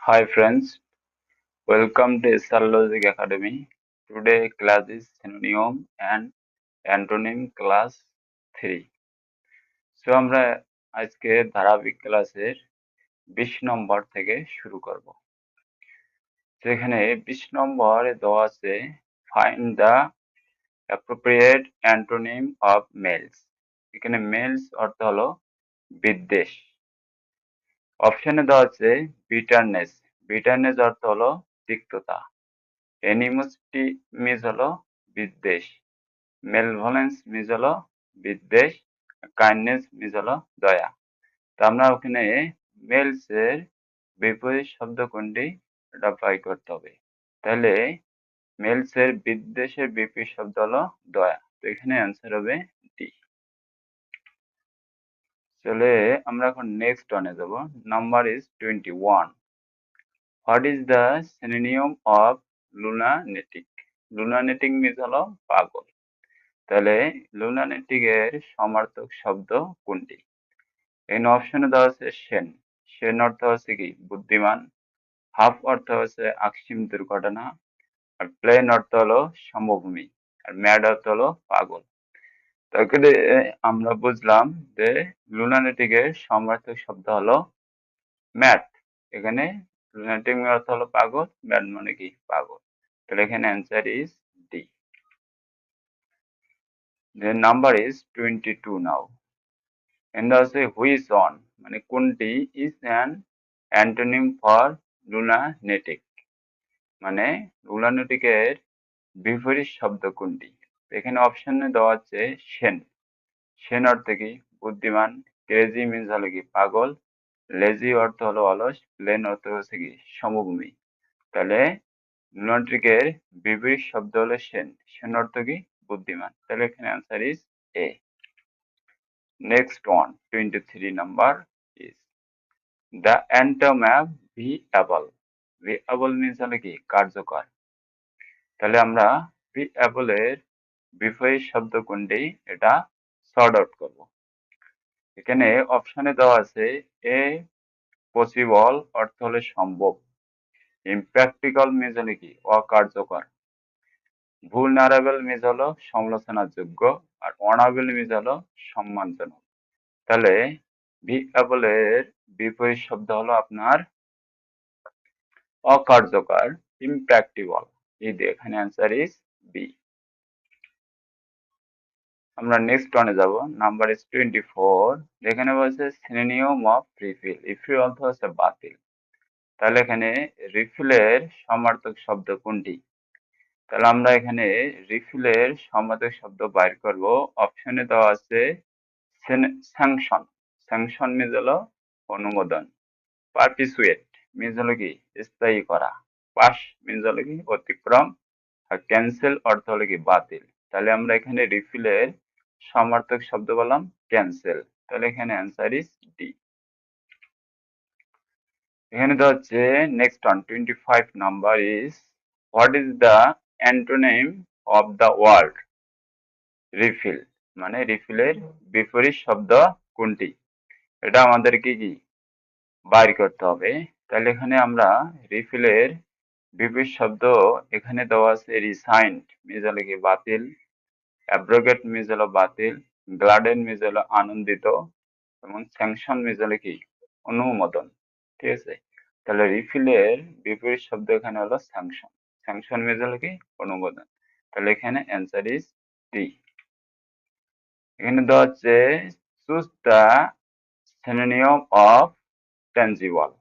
Hi friends, welcome to SR Logic Academy. Today class is synonym and antonym class 3. So আমরা আজকে ধারাবাহিক ক্লাসের 20 নম্বর থেকে শুরু করব। যেখানে 20 নম্বরে দেওয়া আছে find the appropriate antonym of males. এখানে males অর্থ হলো বিদ্বেষ। অপশনে দেওয়া আছে bitterness. bitterness অর্থ হলো তিক্ততা। অ্যানিমোসিটি মিজ হলো বিদ্বেষ, মেলভোলেন্স মিজ হলো বিদ্বেষ, কাইন্ডনেস মিজ হলো দয়া। তো আমরা ওখানে মেলস এর বিপরীত শব্দ কোনটি এটা বাই করতে হবে। তাহলে মেলস এর বিদ্বেষের বিপরীত শব্দ হলো দয়া। তো এখানে অ্যান্সার হবে ডি। চলে আমরা এখন নেক্সট ওয়ানে যাব। Number is 21। What is the synonym of lunatic? Lunatic means হলো পাগল। তাহলে লুনাটিক এর সমার্থক শব্দ কোনটি? এখানে অপশনে দেওয়া আছে সেন। সেন অর্থ হচ্ছে কি বুদ্ধিমান, হাফ অর্থ হচ্ছে আকস্মিক দুর্ঘটনা, আর প্লেন অর্থ হলো সমভূমি, আর ম্যাড অর্থ হলো পাগল। তাহলে আমরা বুঝলাম যে লুনাটিক এর সমার্থক শব্দ হলো ম্যাড। এখানে লুনাটিক অর্থ হলো পাগল, ম্যাড মানে কি পাগল। তাহলে এখানে answer is D. The number is 22 now. And আছে হুইচ অন মানে কোনটি is an antonym for lunatic, মানে লুনাটিকের বিপরীত শব্দ কোনটি? এখানে অপশনে দেওয়া আছে সেন। সেন অর্থ কি বুদ্ধিমান, ক্রেজি মিন্স হলো কি পাগল, লেজি অর্থ হলো অলস, প্লেন অর্থ হচ্ছে কি সমভূমি। তাহলে লুনাটিকের বিপরীত শব্দ হলো সেন। সেন অর্থ কি বুদ্ধিমান। তাহলে এখানে answer is A. Next one, 23 number is the antonym viable. Viable means হলো কি কার্যকর। তাহলে আমরা viable এর বিপরীত শব্দ কোনটি এটা সর্ট আউট করব। এখানে অপশনে দেওয়া আছে এ পসিবল অর্থ হলো সম্ভব, ইমপ্র্যাকটিক্যাল মিন্স হলো কি অকার্যকর, ভুলনারেবল মিন্স হলো সমালোচনার যোগ্য, আর অনাবেল মিন্স হলো সম্মানজনক। তাহলে ভিএবল এর বিপরীত শব্দ হলো আপনার অকার্যকর, ইমপ্র্যাকটিবল। এই যে এখানে অ্যান্সার ইজ বি। আমরা নেক্সট ওয়ানে যাব। Number is 24। যেখানে বলছে সিনোনিম অফ রিফিল। রিফিল অর্থ হচ্ছে বাতিল। তাহলে এখানে রিফিলের সমার্থক শব্দ কোনটি? তাহলে আমরা এখানে রিফিলের সমার্থক শব্দ বাইর করব। অপশনে দেওয়া আছে স্যাংশন। স্যাংশন মিন্স হলো অনুমোদন, পারপিচুয়েট মিন্স হলো কি স্থায়ী করা, পাস মিন্স হলো কি অতিক্রম, আর ক্যান্সেল অর্থ হলো কি বাতিল। তাহলে আমরা এখানে রিফিলের সমার্থক শব্দ বললাম ক্যান্সেল। তাহলে এখানে অ্যান্সার ইজ ডি। এখানে তো হচ্ছে next one 25 number is what is the antonym of the word refill, মানে রিফিলের বিপরীত শব্দ কোনটি? এটা আমাদেরকে কি বাইর করতে হবে। তাহলে এখানে আমরা রিফিলের বিপরীত শব্দ এখানে দেওয়া আছে রিসাইন্ড মিন্স হলো কি বাতিল, অ্যাব্রোগেট মিন্স হলো বাতিল, গ্লাডেন মিন্স হলো আনন্দিত, এবং স্যাংশন মিন্স হলো কি অনুমোদন। ঠিক আছে, তাহলে রিফিলের বিপরীত শব্দ এখানে হলো স্যাংশন। স্যাংশন মিন্স হলো কি অনুমোদন। তাহলে এখানে অ্যান্সার ইজ ডি। এখানে দেওয়া হচ্ছে choose the synonym of tangible.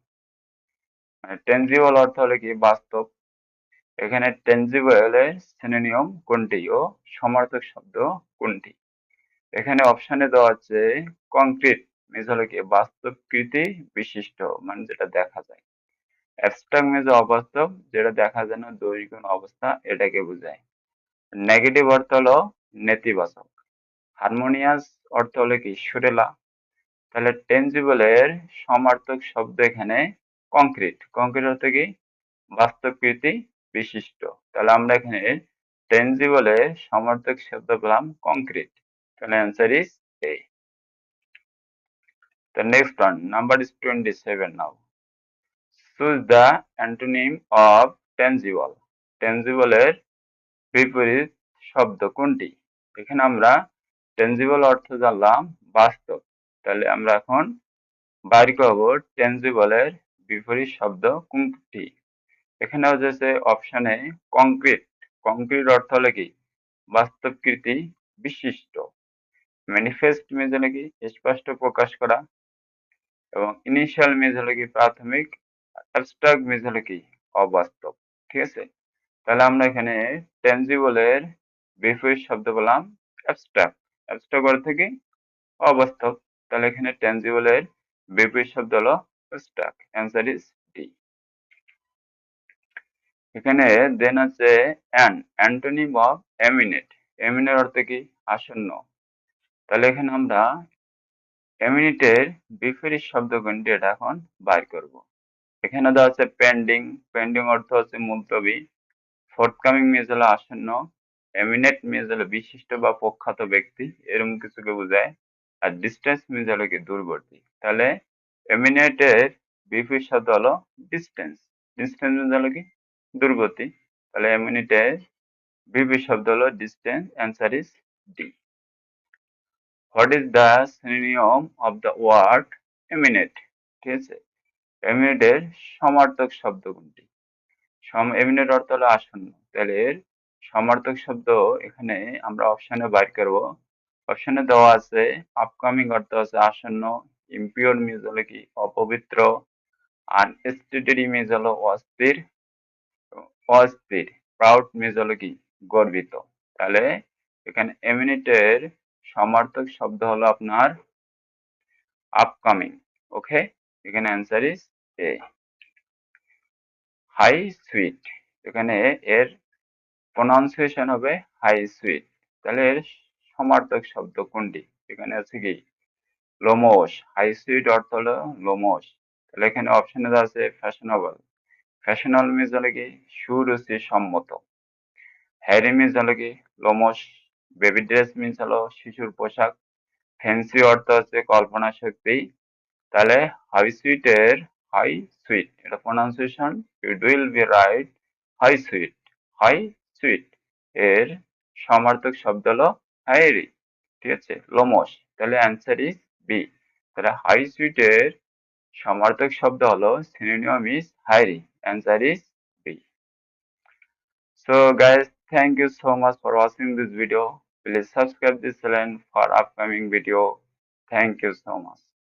মানে টেনজিবল অর্থ হলো কি বাস্তব। এখানে টেনজিবল এর সিনোনিম কোনটি ও সমার্থক শব্দ কোনটি? এখানে অপশনে দেওয়া আছে কংক্রিট মিন্স হলো কি বাস্তবকৃতি বিশিষ্ট, মানে যেটা দেখা যায়। অ্যাবস্ট্রাক্ট মিন্স অবাস্তব, যেটা দেখা যায় না, দৈহিক অবস্থা, এটাকে বোঝায়। নেগেটিভ অর্থ হলো নেতিবাচক। হারমোনিয়াস অর্থ হলো কি সুরেলা। তাহলে টেনজিবল এর সমার্থক শব্দ এখানে কংক্রিট। কংক্রিট অর্থ কি বাস্তবকৃতি বিশিষ্ট। তাহলে আমরা এখানে টেনজিবল এর সমার্থক শব্দ পেলাম কংক্রিট। তাহলে answer is A. The next one, number is 27 now. Choose the antonym of tangible. টেনজিবলের বিপরীত শব্দ কোনটি? এখানে আমরা টেনজিবল অর্থ জানলাম বাস্তব। তাহলে আমরা এখন বাইর করব টেনজিবলের বিপরীত শব্দ কোনটি। এখানে হচ্ছে অপশনে কংক্রিট। কংক্রিট অর্থ হলো কি? বাস্তবকৃতি বিশিষ্ট। ম্যানিফেস্ট মিন্স হলো কি? স্পষ্ট প্রকাশ করা। এবং ইনিশিয়াল মিন্স হলো কি? প্রাথমিক। অ্যাবস্ট্রাক্ট মিন্স হলো কি? অবাস্তব। ঠিক আছে? তাহলে আমরা এখানে টেনজিবলের বিপরীত শব্দ বললাম অ্যাবস্ট্রাক্ট। অ্যাবস্ট্রাক্ট অর্থ কি? অবাস্তব। তাহলে এখানে টেনজিবলের বিপরীত শব্দ হলো অ্যাবস্ট্রাক্ট। Answer is D. এখানে দেন আছে অ্যান্টোনিম অফ এমিনেট। এমিনেট অর্থ কি? আসন্ন। তাহলে এখানে আমরা এমিনেটের বিপরীত শব্দ কোনটি এটা এখন বাইর করব। এখানে দেওয়া আছে পেন্ডিং। পেন্ডিং অর্থ হচ্ছে মুলতবি। ফোর্থকামিং মিন্স হলো আসন্ন। এমিনেট মিন্স হলো বিশিষ্ট বা প্রখ্যাত ব্যক্তি, এরকম কিছুকে বোঝায়। আর ডিস্টেন্স মিন্স হলো কি? দূরবর্তী। তাহলে এমিনেটের বিপরীত শব্দ হলো ডিস্টেন্স। ডিস্টেন্স মিন্স হলো কি? দূরবর্তী। তাহলে এমিনেটের বিপরীত শব্দ হলো distance. Answer is D. What is the synonym of the word eminent? ঠিক আছে? এমিনেটের সমার্থক শব্দ কোনটি? এমিনেট অর্থ হলো আসন্ন। তাহলে এর সমার্থক শব্দ এখানে আমরা অপশনে বাইর করব। অপশনে দেওয়া আছে আপকামিং অর্থ আছে আসন্ন। ইমপিওর মিন্স হলো কি? অপবিত্র। আনস্টেডি মিন্স হলো অস্থির। অস্থির। প্রাউড মিন্স হলো কি? গর্বিত। তাহলে এখানে এমিনেটের সমার্থক শব্দ হলো আপনার আপকামিং। ওকে, এখানে answer is A. High sweet, এখানে এর প্রনাউন্সিয়েশন হবে হাই সুইট। তাহলে এর সমার্থক শব্দ কোনটি? এখানে আছে কি? লোমশ। হাই সুইট অর্থ হলো লোমশ। তাহলে এখানে অপশনে আছে ফ্যাশনেবল। ফ্যাশনেবল মিন্স হলো কি? সুরুচি সম্মত। হ্যারি মিন্স হলো কি? লোমশ। বেবি ড্রেস মিন্স হলো শিশুর পোশাক। ফ্যান্সি অর্থ হচ্ছে কল্পনা শক্তি। তাহলে হাই সুইট এর হাই সুইট এটা pronunciation it will be right hirsute. Hirsute এর সমার্থক শব্দ হলো হাইরি। ঠিক আছে? লোমশ। তাহলে অ্যান্সার ইজ বি। তাহলে হাই সুইট এর সমার্থক শব্দ হলো synonym is hairy. Answer is B. So guys, thank you so much for watching this video. Please subscribe this channel for upcoming video. Thank you so much.